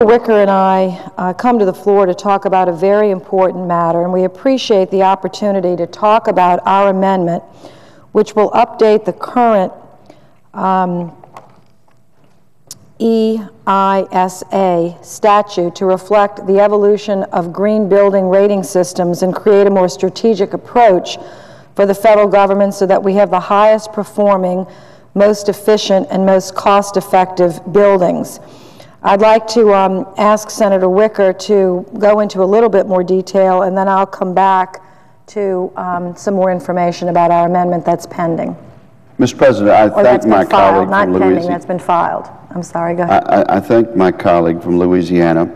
Wicker and I come to the floor to talk about a very important matter, and we appreciate the opportunity to talk about our amendment, which will update the current EISA statute to reflect the evolution of green building rating systems and create a more strategic approach for the federal government so that we have the highest performing, most efficient, and most cost-effective buildings. I'd like to ask Senator Wicker to go into a little bit more detail, and then I'll come back to some more information about our amendment that's pending. Mr. President, I thank my colleague from Louisiana. That's been filed. I'm sorry, go ahead. I thank my colleague from Louisiana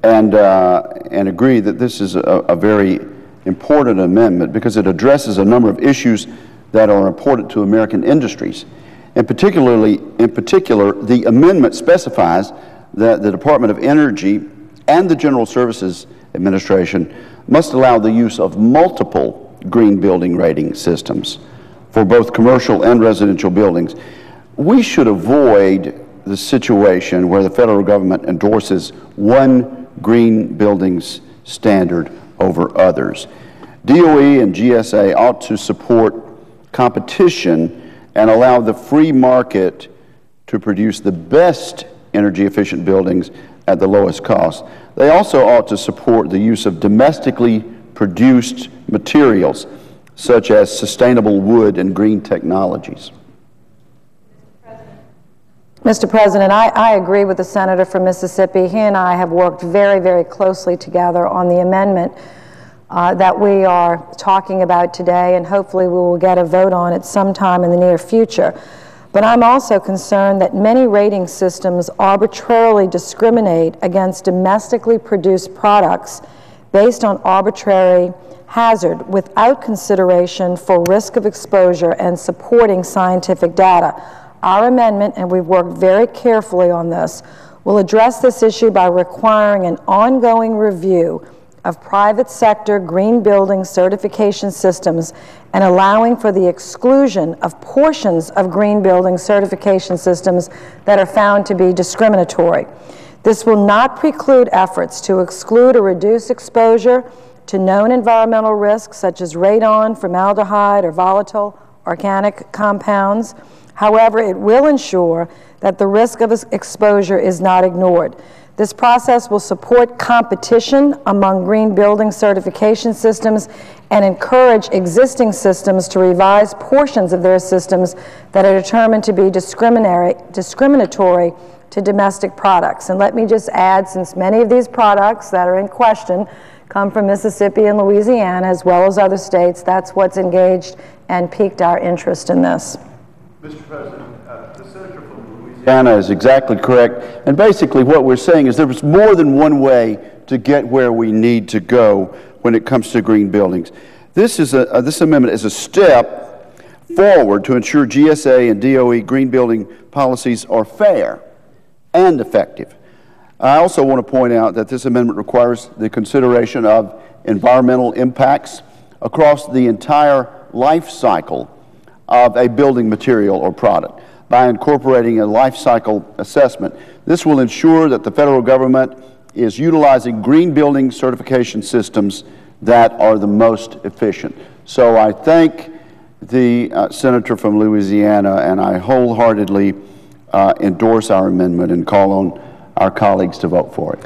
and agree that this is a very important amendment because it addresses a number of issues that are important to American industries. In particular, the amendment specifies that the Department of Energy and the General Services Administration must allow the use of multiple green building rating systems for both commercial and residential buildings. We should avoid the situation where the federal government endorses one green buildings standard over others. DOE and GSA ought to support competition and allow the free market to produce the best energy-efficient buildings at the lowest cost. They also ought to support the use of domestically produced materials, such as sustainable wood and green technologies. Mr. President, I agree with the senator from Mississippi. He and I have worked very, very closely together on the amendment that we are talking about today, and hopefully we will get a vote on it sometime in the near future. But I'm also concerned that many rating systems arbitrarily discriminate against domestically produced products based on arbitrary hazard without consideration for risk of exposure and supporting scientific data. Our amendment, and we've worked very carefully on this, will address this issue by requiring an ongoing review of private sector green building certification systems and allowing for the exclusion of portions of green building certification systems that are found to be discriminatory. This will not preclude efforts to exclude or reduce exposure to known environmental risks such as radon, formaldehyde, or volatile organic compounds. However, it will ensure that the risk of exposure is not ignored. This process will support competition among green building certification systems and encourage existing systems to revise portions of their systems that are determined to be discriminatory to domestic products. And let me just add, since many of these products that are in question come from Mississippi and Louisiana, as well as other states, that's what's engaged and piqued our interest in this. Mr. President, the senator from Louisiana is exactly correct. And basically what we're saying is there's more than one way to get where we need to go when it comes to green buildings. This amendment is a step forward to ensure GSA and DOE green building policies are fair and effective. I also want to point out that this amendment requires the consideration of environmental impacts across the entire life cycle of a building material or product. By incorporating a life cycle assessment, this will ensure that the federal government is utilizing green building certification systems that are the most efficient. So I thank the senator from Louisiana, and I wholeheartedly endorse our amendment and call on our colleagues to vote for it.